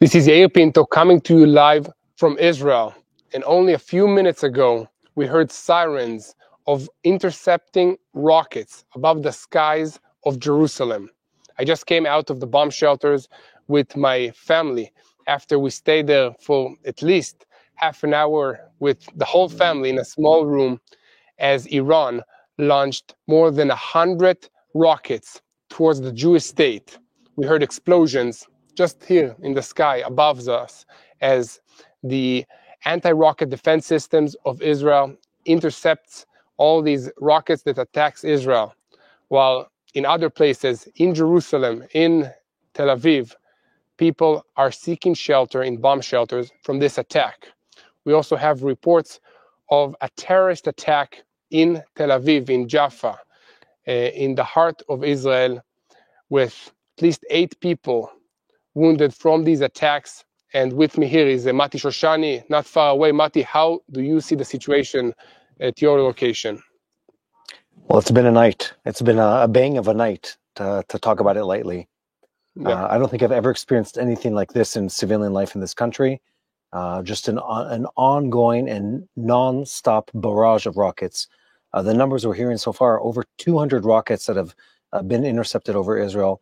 This is Yair Pinto coming to you live from Israel. And only a few minutes ago, we heard sirens of intercepting rockets above the skies of Jerusalem. I just came out of the bomb shelters with my family after we stayed there for at least half an hour with the whole family in a small room as Iran launched more than 100 rockets towards the Jewish state. We heard explosions just here in the sky above us as the anti-rocket defense systems of Israel intercepts all these rockets that attacks Israel. While in other places, in Jerusalem, in Tel Aviv, people are seeking shelter in bomb shelters from this attack. We also have reports of a terrorist attack in Tel Aviv, in Jaffa, in the heart of Israel, with at least 8 people wounded from these attacks. And with me here is Mati Shoshani, not far away. Mati, how do you see the situation at your location? Well, it's been a night. It's been a bang of a night, to talk about it lightly. Yeah. I don't think I've ever experienced anything like this in civilian life in this country. Just an ongoing and non-stop barrage of rockets. The numbers we're hearing so far, over 200 rockets that have been intercepted over Israel.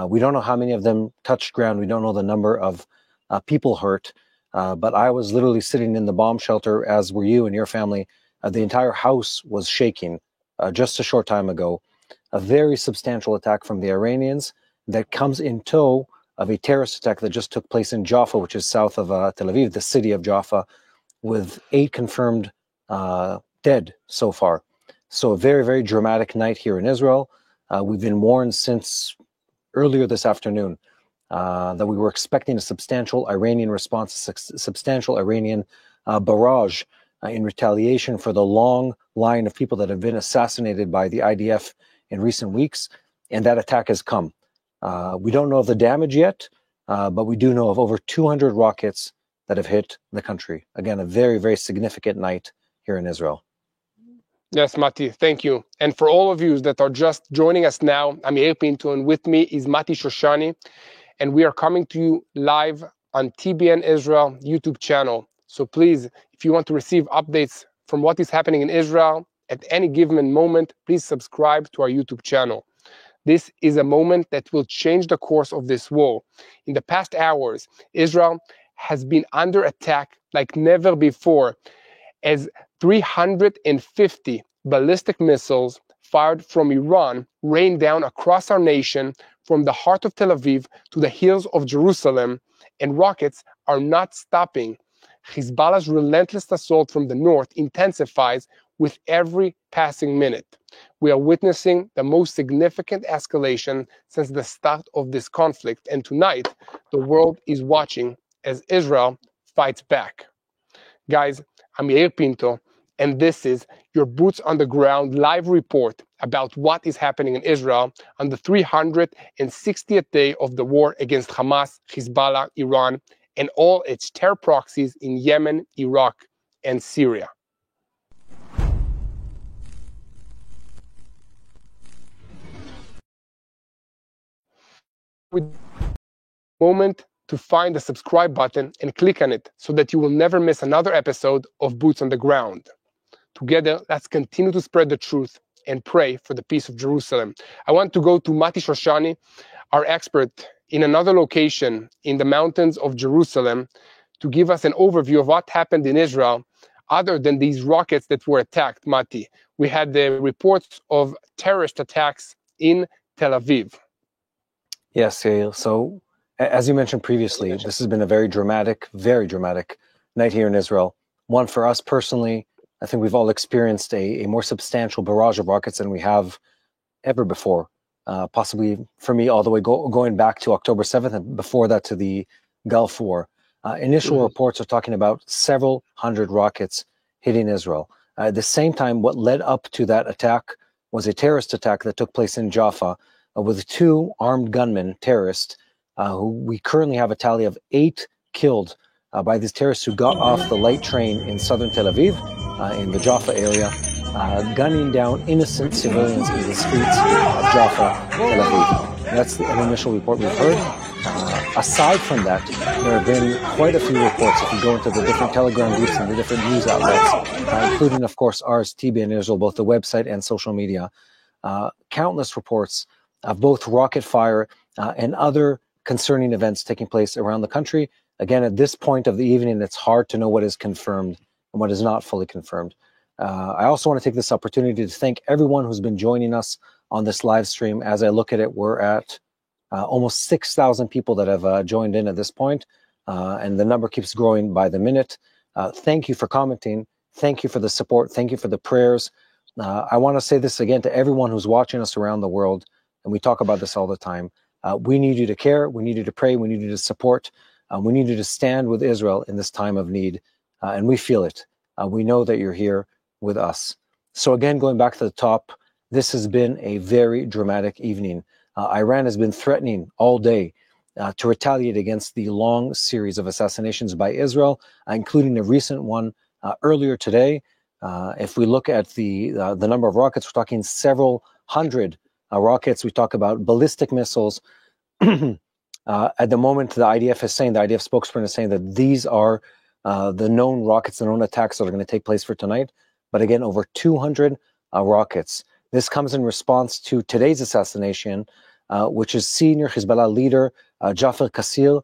We don't know how many of them touched ground. We don't know the number of people hurt. But I was literally sitting in the bomb shelter, as were you and your family. The entire house was shaking just a short time ago. A very substantial attack from the Iranians that comes in tow of a terrorist attack that just took place in Jaffa, which is south of Tel Aviv, the city of Jaffa, with 8 confirmed dead so far. So a very, very dramatic night here in Israel. We've been warned since earlier this afternoon that we were expecting a substantial Iranian response, a substantial Iranian barrage in retaliation for the long line of people that have been assassinated by the IDF in recent weeks, and that attack has come. We don't know of the damage yet, but we do know of over 200 rockets that have hit the country. Again, a very, very significant night here in Israel. Yes, Mati, thank you. And for all of you that are just joining us now, I'm Yair Pinto, and with me is Mati Shoshani, and we are coming to you live on TBN Israel YouTube channel. So please, if you want to receive updates from what is happening in Israel at any given moment, please subscribe to our YouTube channel. This is a moment that will change the course of this war. In the past hours, Israel has been under attack like never before, as 350 ballistic missiles fired from Iran rained down across our nation from the heart of Tel Aviv to the hills of Jerusalem, and rockets are not stopping. Hezbollah's relentless assault from the north intensifies with every passing minute. We are witnessing the most significant escalation since the start of this conflict, and tonight the world is watching as Israel fights back. Guys, I'm Yair Pinto, and this is your boots on the ground live report about what is happening in Israel on the 360th day of the war against Hamas, Hezbollah, Iran, and all its terror proxies in Yemen, Iraq, and Syria. With moment to find the subscribe button and click on it so that you will never miss another episode of Boots on the Ground. Together, let's continue to spread the truth and pray for the peace of Jerusalem. I want to go to Mati Shoshani, our expert in another location in the mountains of Jerusalem, to give us an overview of what happened in Israel other than these rockets that were attacked. Mati, we had the reports of terrorist attacks in Tel Aviv. Yes, Yael. So, as you mentioned previously, this has been a very dramatic night here in Israel. One for us personally. I think we've all experienced a more substantial barrage of rockets than we have ever before. Possibly for me, all the way going back to October 7th and before that to the Gulf War. Initial reports are talking about several hundred rockets hitting Israel. At the same time, what led up to that attack was a terrorist attack that took place in Jaffa with 2 armed gunmen, terrorists, who we currently have a tally of 8 killed by these terrorists who got off the light train in southern Tel Aviv, in the Jaffa area, gunning down innocent civilians in the streets of Jaffa, Tel Aviv. That's an initial report we've heard. Aside from that, there have been quite a few reports. If you go into the different Telegram groups and the different news outlets, including, of course, ours, TBN Israel, both the website and social media, countless reports of both rocket fire and other concerning events taking place around the country. Again, at this point of the evening, it's hard to know what is confirmed and what is not fully confirmed. I also want to take this opportunity to thank everyone who's been joining us on this live stream. As I look at it, we're at almost 6,000 people that have joined in at this point, and the number keeps growing by the minute. Thank you for commenting. Thank you for the support. Thank you for the prayers. I want to say this again to everyone who's watching us around the world, and we talk about this all the time. We need you to care. We need you to pray. We need you to support. We need you to stand with Israel in this time of need, and we feel it. We know that you're here with us. So again, going back to the top, this has been a very dramatic evening. Iran has been threatening all day to retaliate against the long series of assassinations by Israel, including a recent one earlier today. If we look at the number of rockets, we're talking several hundred rockets. We talk about ballistic missiles. At the moment, the IDF spokesperson is saying that these are the known rockets, the known attacks that are going to take place for tonight. But again, over 200 rockets. This comes in response to today's assassination, which is senior Hezbollah leader Jafar Kassil.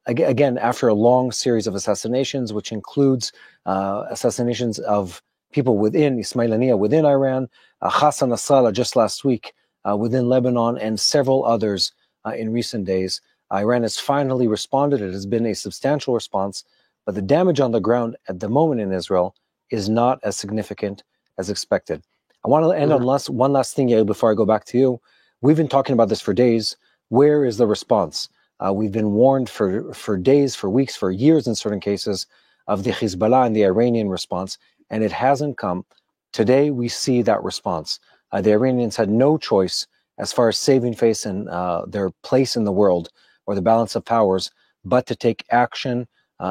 Again, after a long series of assassinations, which includes assassinations of people within Ismail Haniyeh, within Iran, Hassan Nasrallah just last week within Lebanon, and several others in recent days. Iran has finally responded. It has been a substantial response, but the damage on the ground at the moment in Israel is not as significant as expected. I want to end on one last thing, Yael, before I go back to you. We've been talking about this for days. Where is the response? We've been warned for days, for weeks, for years in certain cases of the Hezbollah and the Iranian response, and it hasn't come. Today, we see that response. The Iranians had no choice as far as saving face and their place in the world or the balance of powers, but to take action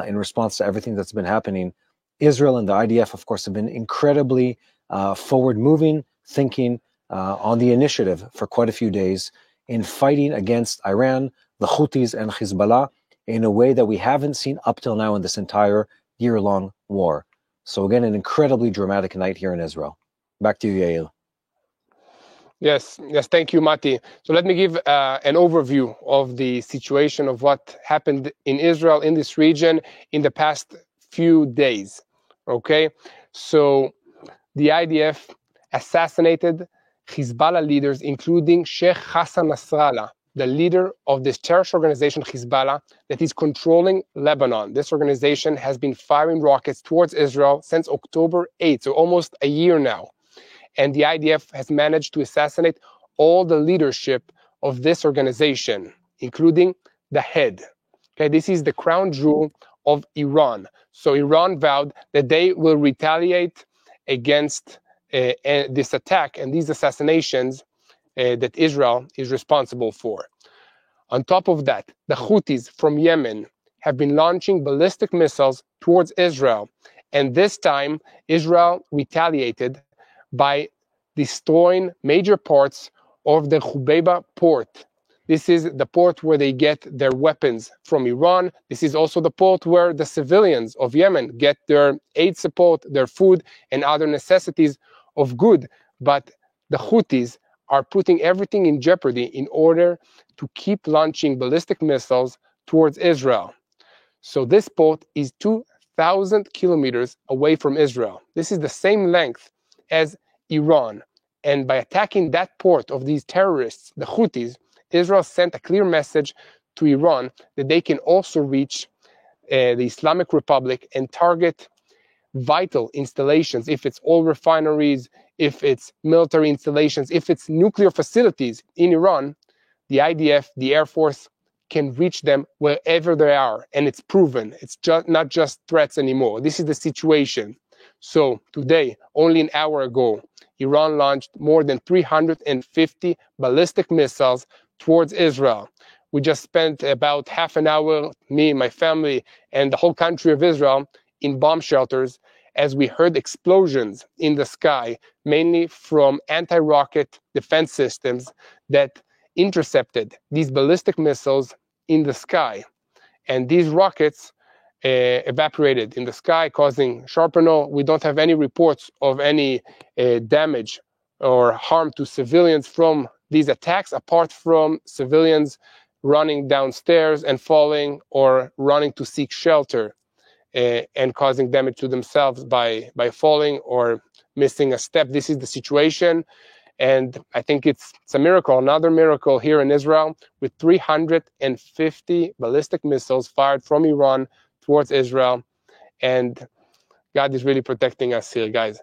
in response to everything that's been happening. Israel and the IDF, of course, have been incredibly forward-moving, thinking on the initiative for quite a few days in fighting against Iran, the Houthis, and Hezbollah in a way that we haven't seen up till now in this entire year-long war. So again, an incredibly dramatic night here in Israel. Back to you, Yael. Yes, thank you, Mati. So let me give an overview of the situation of what happened in Israel, in this region, in the past few days. Okay, so the IDF assassinated Hezbollah leaders, including Sheikh Hassan Nasrallah, the leader of this terrorist organization, Hezbollah, that is controlling Lebanon. This organization has been firing rockets towards Israel since October 8th, so almost a year now. And the IDF has managed to assassinate all the leadership of this organization, including the head. Okay, this is the crown jewel of Iran. So Iran vowed that they will retaliate against this attack and these assassinations that Israel is responsible for. On top of that, the Houthis from Yemen have been launching ballistic missiles towards Israel. And this time, Israel retaliated by destroying major parts of the Hubeiba port. This is the port where they get their weapons from Iran. This is also the port where the civilians of Yemen get their aid support, their food, and other necessities of good. But the Houthis are putting everything in jeopardy in order to keep launching ballistic missiles towards Israel. So this port is 2,000 kilometers away from Israel. This is the same length as Iran. And by attacking that port of these terrorists, the Houthis, Israel sent a clear message to Iran that they can also reach the Islamic Republic and target vital installations, if it's oil refineries, if it's military installations, if it's nuclear facilities in Iran. The IDF, the Air Force, can reach them wherever they are. And it's proven. It's not just threats anymore. This is the situation. So today, only an hour ago, Iran launched more than 350 ballistic missiles towards Israel. We just spent about half an hour, me, my family, and the whole country of Israel, in bomb shelters as we heard explosions in the sky, mainly from anti-rocket defense systems that intercepted these ballistic missiles in the sky. And these rockets evaporated in the sky, causing shrapnel. We don't have any reports of any damage or harm to civilians from these attacks, apart from civilians running downstairs and falling or running to seek shelter and causing damage to themselves by falling or missing a step. This is the situation. And I think it's a miracle, another miracle here in Israel, with 350 ballistic missiles fired from Iran towards Israel. And God is really protecting us here, guys.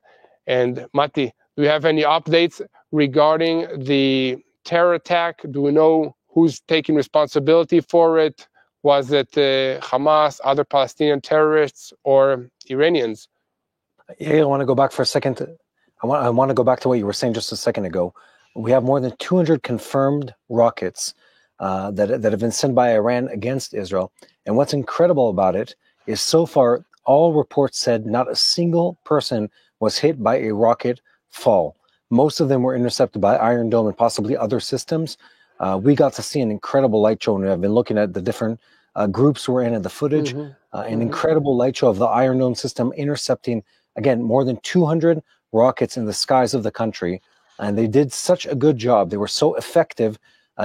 And Mati, do you have any updates regarding the terror attack? Do we know who's taking responsibility for it? Was it Hamas, other Palestinian terrorists, or Iranians? Yeah, I want to go back for a second. I want to go back to what you were saying just a second ago. We have more than 200 confirmed rockets that have been sent by Iran against Israel. And what's incredible about it is so far, all reports said not a single person was hit by a rocket fall. Most of them were intercepted by Iron Dome and possibly other systems. We got to see an incredible light show, and I've been looking at the different groups we're in and the footage. An incredible light show of the Iron Dome system intercepting, again, more than 200 rockets in the skies of the country. And they did such a good job. They were so effective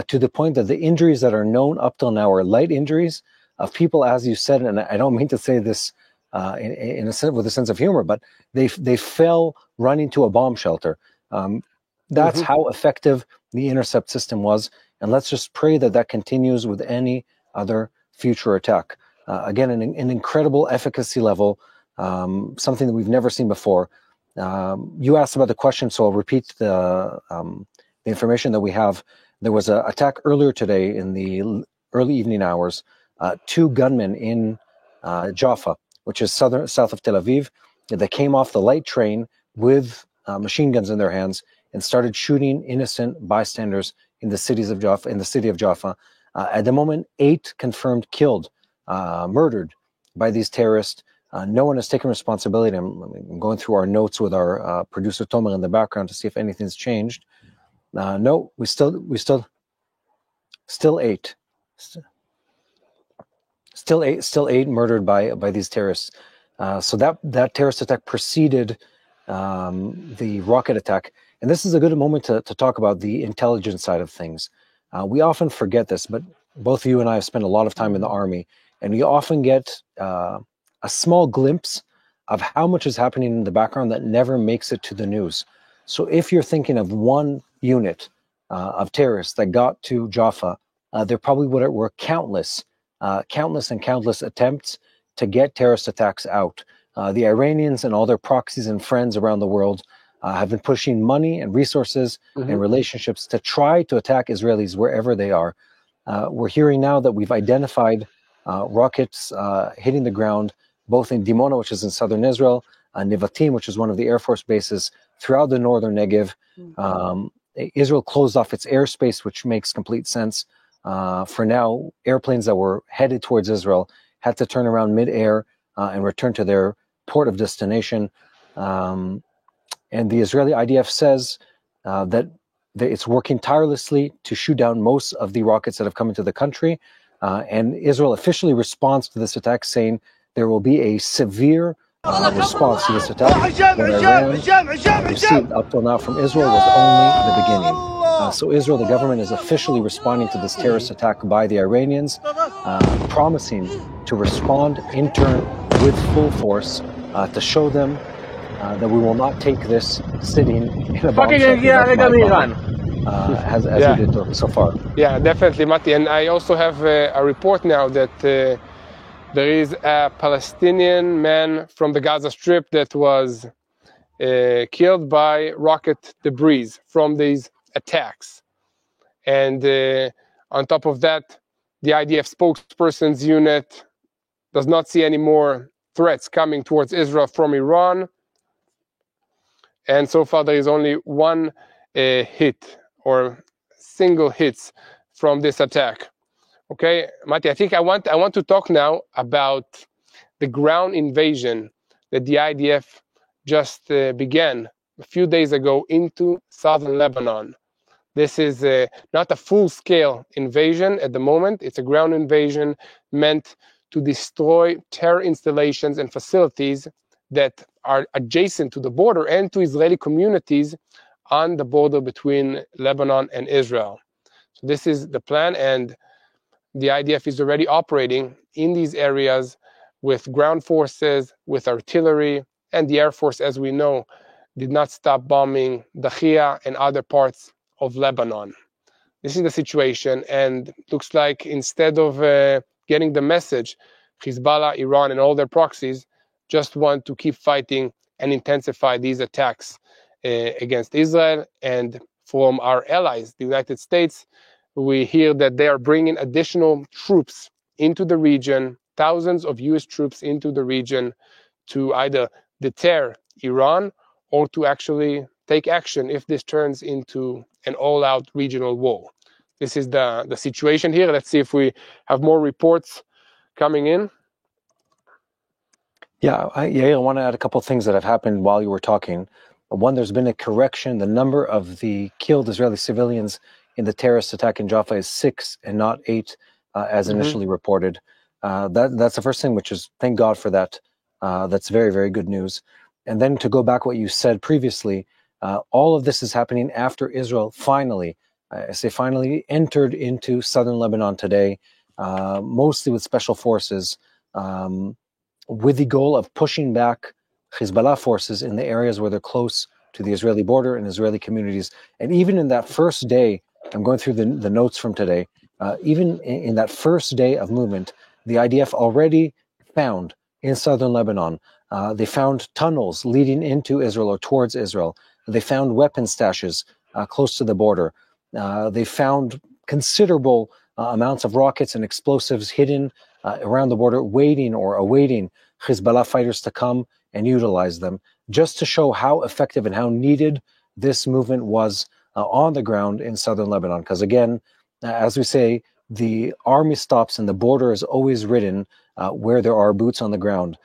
to the point that the injuries that are known up till now are light injuries of people, as you said, and I don't mean to say this in a sense, with a sense of humor, but they fell running to a bomb shelter. That's how effective the intercept system was. And let's just pray that that continues with any other future attack. Again, an incredible efficacy level, something that we've never seen before. You asked about the question, so I'll repeat the information that we have. There was an attack earlier today in the early evening hours. 2 gunmen in Jaffa, which is south of Tel Aviv, that came off the light train with machine guns in their hands and started shooting innocent bystanders in the city of Jaffa. At the moment, 8 confirmed killed, murdered by these terrorists. No one has taken responsibility. I'm going through our notes with our producer Tomer in the background to see if anything's changed. No, we still 8. Still 8 murdered by these terrorists. So that terrorist attack preceded the rocket attack. And this is a good moment to talk about the intelligence side of things. We often forget this, but both you and I have spent a lot of time in the army, and we often get a small glimpse of how much is happening in the background that never makes it to the news. So if you're thinking of one unit of terrorists that got to Jaffa, there probably were countless attempts to get terrorist attacks out. The Iranians and all their proxies and friends around the world have been pushing money and resources and relationships to try to attack Israelis wherever they are. We're hearing now that we've identified rockets hitting the ground, both in Dimona, which is in southern Israel, Nevatim, which is one of the Air Force bases throughout the northern Negev. Israel closed off its airspace, which makes complete sense. For now, airplanes that were headed towards Israel had to turn around mid-air and return to their port of destination. And the Israeli IDF says that it's working tirelessly to shoot down most of the rockets that have come into the country. And Israel officially responds to this attack, saying there will be a severe response to this attack. What Iran received up till now from Israel was only the beginning. So Israel, the government, is officially responding to this terrorist attack by the Iranians, promising to respond in turn with full force to show them that we will not take this sitting in a bomb shelter as we did so far. Yeah, definitely, Mati. And I also have a report now that there is a Palestinian man from the Gaza Strip that was killed by rocket debris from these attacks. And on top of that, the IDF spokesperson's unit does not see any more threats coming towards Israel from Iran. And so far, there is only one hit or single hits from this attack. Okay, Mati, I think I want to talk now about the ground invasion that the IDF just began a few days ago into southern Lebanon. This is not a full-scale invasion at the moment. It's a ground invasion meant to destroy terror installations and facilities that are adjacent to the border and to Israeli communities on the border between Lebanon and Israel. So this is the plan, and the IDF is already operating in these areas with ground forces, with artillery, and the Air Force, as we know, did not stop bombing Dahia and other parts of Lebanon. This is the situation, and looks like instead of getting the message, Hezbollah, Iran, and all their proxies just want to keep fighting and intensify these attacks against Israel. And from our allies, the United States, we hear that they are bringing additional troops into the region, thousands of US troops into the region to either deter Iran or to actually take action if this turns into an all-out regional war. This is the situation here. Let's see if we have more reports coming in. Yeah, I want to add a couple of things that have happened while you were talking. One, there's been a correction. The number of the killed Israeli civilians in the terrorist attack in Jaffa is 6 and not 8, as initially reported. That's the first thing, which is, thank God for that. That's very, very good news. And then to go back what you said previously, all of this is happening after Israel finally, I say finally, entered into southern Lebanon today, mostly with special forces, with the goal of pushing back Hezbollah forces in the areas where they're close to the Israeli border and Israeli communities. And even in that first day, I'm going through the notes from today, even in that first day of movement, the IDF already found in southern Lebanon, they found tunnels leading into Israel or towards Israel. They found weapon stashes close to the border. They found considerable amounts of rockets and explosives hidden around the border, waiting or awaiting Hezbollah fighters to come and utilize them, just to show how effective and how needed this movement was on the ground in southern Lebanon. Because again, as we say, the army stops and the border is always ridden where there are boots on the ground.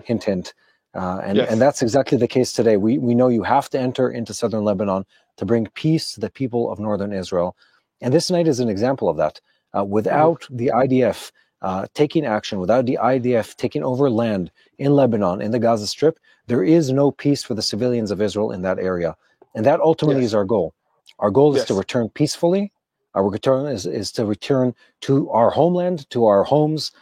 Hint, hint. And that's exactly the case today. We know you have to enter into southern Lebanon to bring peace to the people of northern Israel. And this night is an example of that. Without the IDF taking action, without the IDF taking over land in Lebanon, in the Gaza Strip, there is no peace for the civilians of Israel in that area. And that ultimately is our goal. Our goal is to return peacefully. Our return is to return to our homeland, to our homes,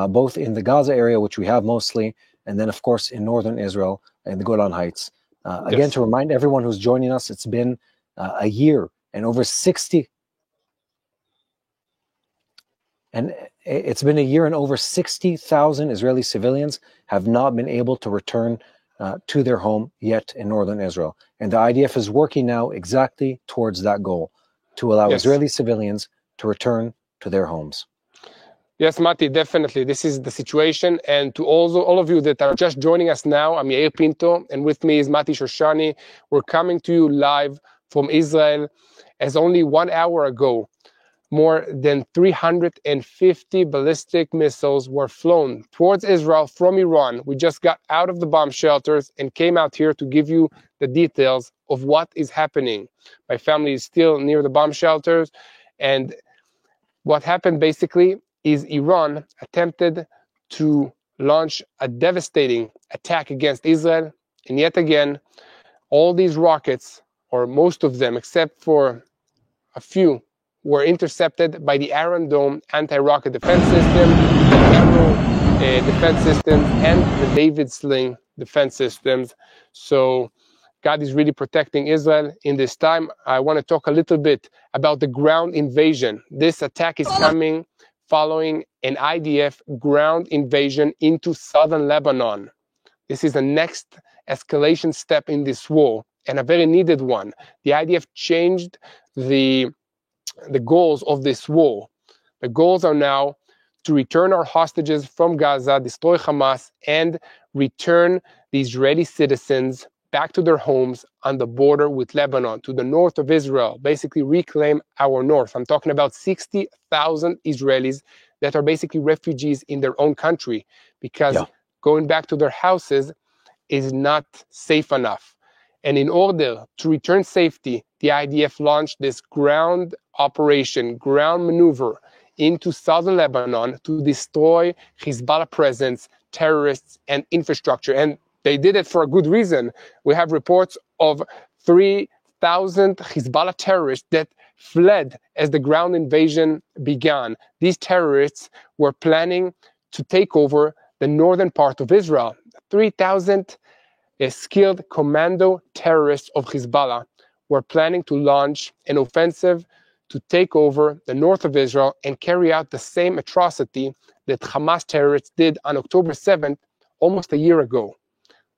both in the Gaza area, which we have mostly, and then, of course, in northern Israel and the Golan Heights. Again, to remind everyone who's joining us, it's been a year and over 60. And it's been a year and over 60,000 Israeli civilians have not been able to return to their home yet in northern Israel. And the IDF is working now exactly towards that goal, to allow Israeli civilians to return to their homes. Yes, Mati, definitely. This is the situation. And to all of you that are just joining us now, I'm Yair Pinto, and with me is Mati Shoshani. We're coming to you live from Israel. As only 1 hour ago, more than 350 ballistic missiles were flown towards Israel from Iran. We just got out of the bomb shelters and came out here to give you the details of what is happening. My family is still near the bomb shelters, and what happened basically is Iran attempted to launch a devastating attack against Israel, and yet again, all these rockets, or most of them except for a few, were intercepted by the Iron Dome anti-rocket defense system, the Arrow defense systems, and the David Sling defense systems. So God is really protecting Israel in this time. I want to talk a little bit about the ground invasion. This attack is coming following an IDF ground invasion into southern Lebanon. This is the next escalation step in this war, and a very needed one. The IDF changed the goals of this war. The goals are now to return our hostages from Gaza, destroy Hamas, and return the Israeli citizens back to their homes on the border with Lebanon, to the north of Israel, basically reclaim our north. I'm talking about 60,000 Israelis that are basically refugees in their own country, because going back to their houses is not safe enough. And in order to return safety, the IDF launched this ground operation, ground maneuver into southern Lebanon to destroy Hezbollah presence, terrorists, and infrastructure. And they did it for a good reason. We have reports of 3,000 Hezbollah terrorists that fled as the ground invasion began. These terrorists were planning to take over the northern part of Israel. 3,000 skilled commando terrorists of Hezbollah were planning to launch an offensive to take over the north of Israel and carry out the same atrocity that Hamas terrorists did on October 7th, almost a year ago.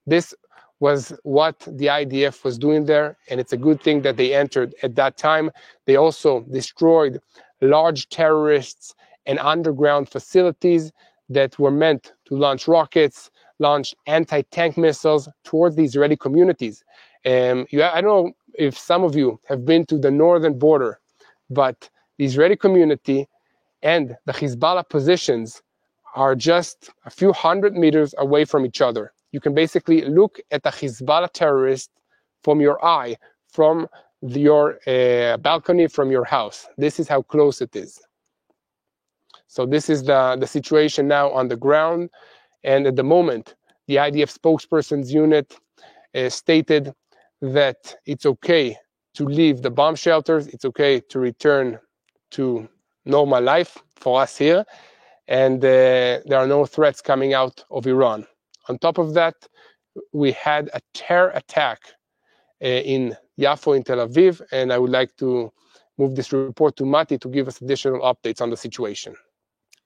This was what the IDF was doing there, and it's a good thing that they entered at that time. They also destroyed large terrorists and underground facilities that were meant to launch rockets, launch anti-tank missiles towards the Israeli communities. I don't know if some of you have been to the northern border, but the Israeli community and the Hezbollah positions are just a few hundred meters away from each other. You can basically look at the Hezbollah terrorist from your eye, from your balcony, from your house. This is how close it is. So this is the situation now on the ground. And at the moment, the IDF spokesperson's unit stated that it's okay to leave the bomb shelters. It's okay to return to normal life for us here. And there are no threats coming out of Iran. On top of that, we had a terror attack in Yafo in Tel Aviv. And I would like to move this report to Mati to give us additional updates on the situation.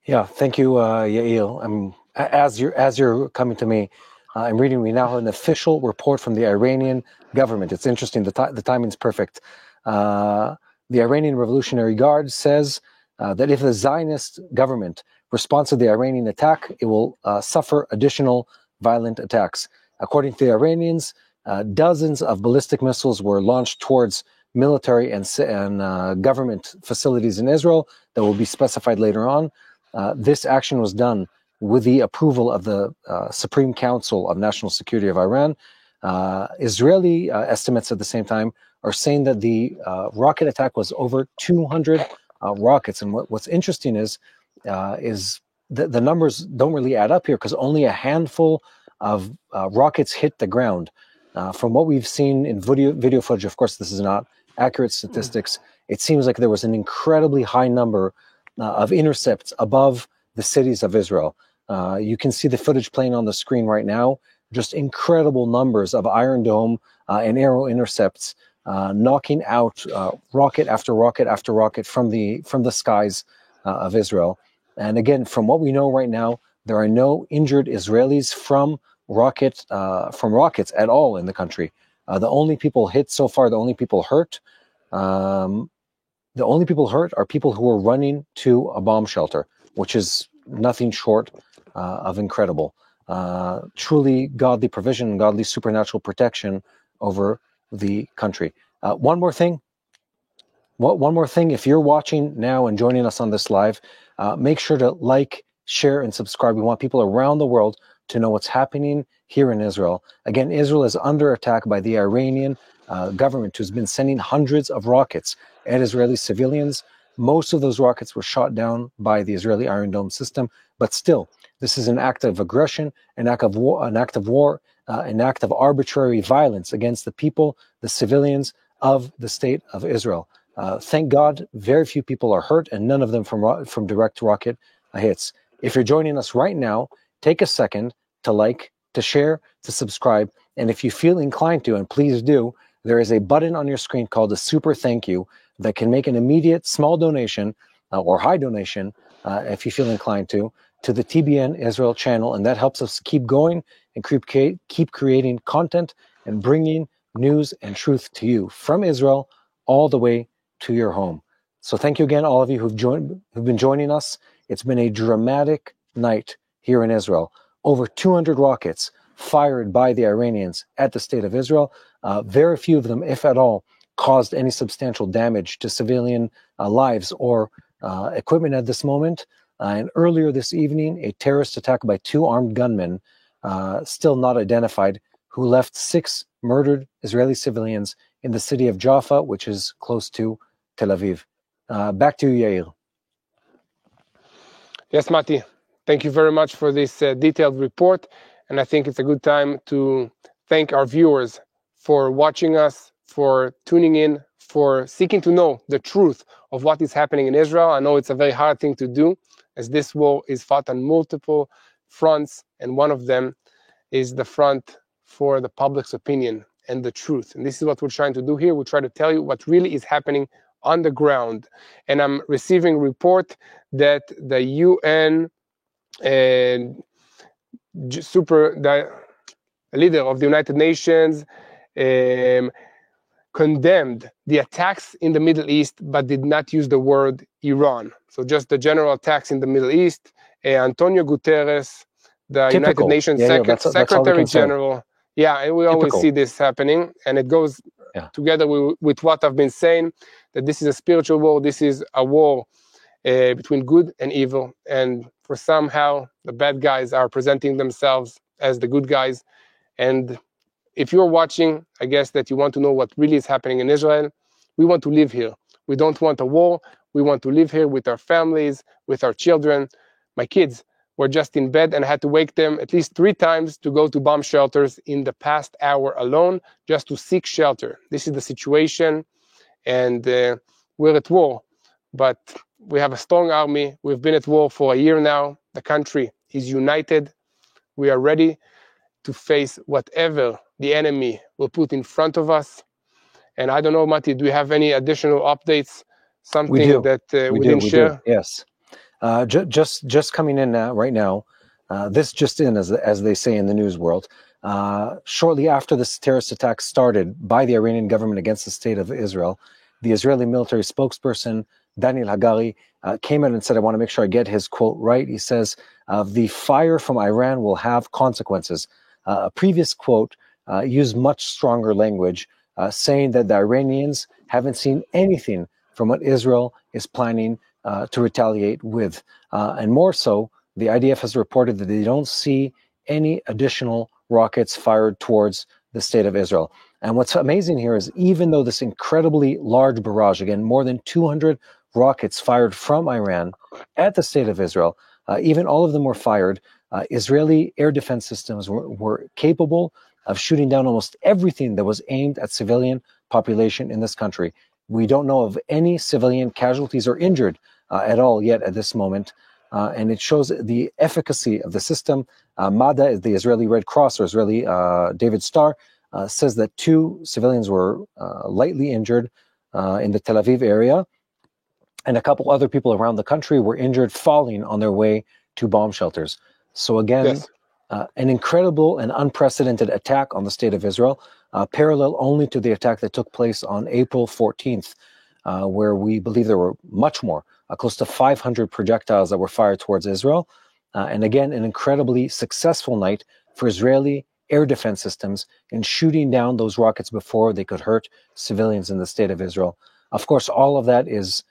Yeah, thank you, Yael. As you're coming to me, I'm reading. We now have an official report from the Iranian government. It's interesting. The timing's perfect. The Iranian Revolutionary Guard says that if the Zionist government responds to the Iranian attack, it will suffer additional violent attacks. According to the Iranians, dozens of ballistic missiles were launched towards military and government facilities in Israel that will be specified later on. This action was done with the approval of the Supreme Council of National Security of Iran. Israeli estimates at the same time are saying that the rocket attack was over 200 rockets. And what's interesting is the numbers don't really add up here because only a handful of rockets hit the ground. From what we've seen in video footage, of course, this is not accurate statistics. It seems like there was an incredibly high number of intercepts above the cities of Israel. You can see the footage playing on the screen right now. Just incredible numbers of Iron Dome and arrow intercepts knocking out rocket after rocket after rocket from the skies of Israel. And again, from what we know right now, there are no injured Israelis from rockets at all in the country. The only people hit so far, the only people hurt are people who are running to a bomb shelter, which is nothing short of incredible. Truly godly provision, godly supernatural protection over the country. One more thing. If you're watching now and joining us on this live, make sure to like, share, and subscribe. We want people around the world to know what's happening here in Israel. Again, Israel is under attack by the Iranian government, who's been sending hundreds of rockets at Israeli civilians. Most of those rockets were shot down by the Israeli Iron Dome system, but still, this is an act of aggression, an act of war, an act of arbitrary violence against the people, the civilians of the state of Israel. Thank God, very few people are hurt, and none of them from direct rocket hits. If you're joining us right now, take a second to like, to share, to subscribe, and if you feel inclined to, and please do, there is a button on your screen called a super thank you that can make an immediate small donation or high donation, if you feel inclined to the TBN Israel channel, and that helps us keep going and keep creating content and bringing news and truth to you from Israel all the way to your home. So thank you again, all of you who've been joining us. It's been a dramatic night here in Israel. Over 200 rockets fired by the Iranians at the state of Israel. Very few of them, if at all, caused any substantial damage to civilian lives or equipment at this moment. And earlier this evening, a terrorist attack by two armed gunmen, still not identified, who left 6 murdered Israeli civilians in the city of Jaffa, which is close to Tel Aviv. Back to you, Yair. Yes, Mati. Thank you very much for this detailed report. And I think it's a good time to thank our viewers for watching us, for tuning in, for seeking to know the truth of what is happening in Israel. I know it's a very hard thing to do, as this war is fought on multiple fronts, and one of them is the front for the public's opinion and the truth. And this is what we're trying to do here. We try to tell you what really is happening on the ground. And I'm receiving report that the UN the leader of the United Nations condemned the attacks in the Middle East, but did not use the word Iran. So just the general attacks in the Middle East. Antonio Guterres, the United Nations Secretary General. Yeah, and we always see this happening, and it goes together with what I've been saying, that this is a spiritual war. This is a war between good and evil, and for somehow the bad guys are presenting themselves as the good guys. And if you're watching, I guess that you want to know what really is happening in Israel. We want to live here. We don't want a war. We want to live here with our families, with our children. My kids were just in bed, and I had to wake them at least 3 times to go to bomb shelters in the past hour alone, just to seek shelter. This is the situation, and we're at war. But we have a strong army. We've been at war for a year now. The country is united. We are ready to face whatever the enemy will put in front of us. And I don't know, Mati, do you have any additional updates? Something that we didn't share? Yes. Just coming in right now. This just in, as they say in the news world. Shortly after this terrorist attack started by the Iranian government against the state of Israel, the Israeli military spokesperson, Daniel Hagari, came in and said, I want to make sure I get his quote right. He says, the fire from Iran will have consequences. A previous quote used much stronger language, saying that the Iranians haven't seen anything from what Israel is planning to retaliate with. And more so, the IDF has reported that they don't see any additional rockets fired towards the state of Israel. And what's amazing here is, even though this incredibly large barrage, again, more than 200 rockets fired from Iran at the state of Israel, even all of them were fired, Israeli air defense systems were capable of shooting down almost everything that was aimed at civilian population in this country. We don't know of any civilian casualties or injured at all yet at this moment. And it shows the efficacy of the system. MADA, the Israeli Red Cross, or Israeli David Star, says that 2 civilians were lightly injured in the Tel Aviv area, and a couple other people around the country were injured falling on their way to bomb shelters. So again, an incredible and unprecedented attack on the state of Israel, parallel only to the attack that took place on April 14th, where we believe there were much more, close to 500 projectiles that were fired towards Israel. And again, an incredibly successful night for Israeli air defense systems in shooting down those rockets before they could hurt civilians in the state of Israel. Of course, all of that is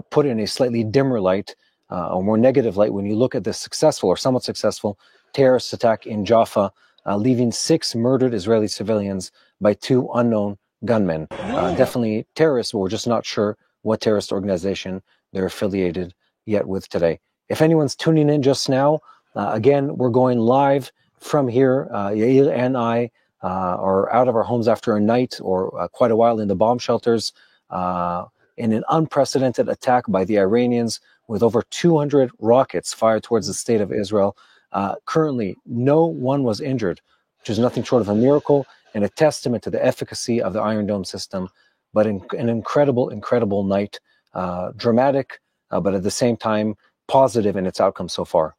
put in a slightly dimmer light, a more negative light, when you look at this successful or somewhat successful terrorist attack in Jaffa, leaving 6 murdered Israeli civilians by 2 unknown gunmen. Definitely terrorists, but we're just not sure what terrorist organization they're affiliated yet with today. If anyone's tuning in just now, again, we're going live from here. Yair and I are out of our homes after a night or quite a while in the bomb shelters in an unprecedented attack by the Iranians with over 200 rockets fired towards the state of Israel. Currently, no one was injured, which is nothing short of a miracle and a testament to the efficacy of the Iron Dome system. But an incredible, incredible night, dramatic, but at the same time, positive in its outcome so far.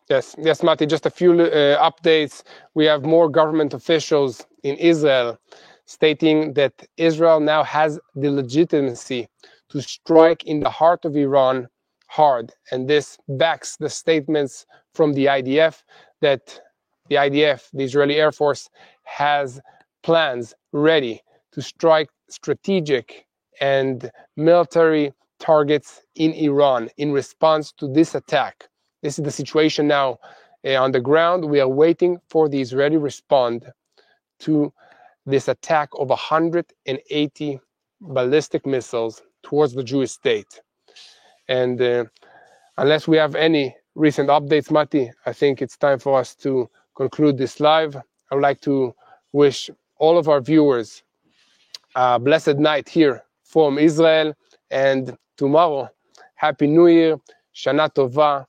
Yes, Mati, just a few updates. We have more government officials in Israel stating that Israel now has the legitimacy to strike in the heart of Iran hard. And this backs the statements from the IDF that the IDF, the Israeli Air Force, has plans ready to strike strategic and military targets in Iran in response to this attack. This is the situation now on the ground. We are waiting for the Israeli response to this attack of 180 ballistic missiles towards the Jewish state. And unless we have any recent updates, Mati, I think it's time for us to conclude this live. I would like to wish all of our viewers a blessed night here from Israel, and tomorrow, Happy New Year, Shana Tova.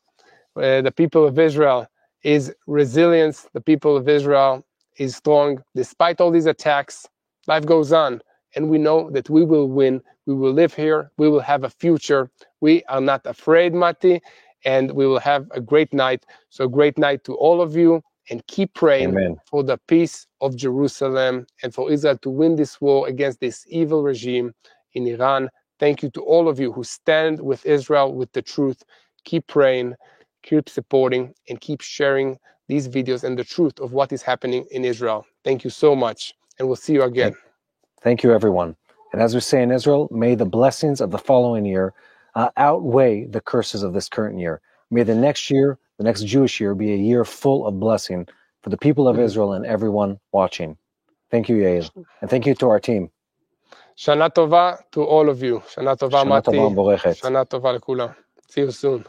The people of Israel is resilience. The people of Israel is strong. Despite all these attacks, life goes on, and we know that we will win. We will live here. We will have a future. We are not afraid, Mati, and we will have a great night. So great night to all of you, and keep praying Amen. for the peace of Jerusalem and for Israel to win this war against this evil regime in Iran. Thank you to all of you who stand with Israel, with the truth. Keep praying, keep supporting, and keep sharing these videos and the truth of what is happening in Israel. Thank you so much, and we'll see you again. Thank you, everyone. And as we say in Israel, may the blessings of the following year outweigh the curses of this current year. May the next year, the next Jewish year, be a year full of blessing for the people of Israel and everyone watching. Thank you, Yael. And thank you to our team. Shana Tova to all of you. Shana Tova, Shana Mati. Tova M'vorechet. Shana Tova לכולם. See you soon.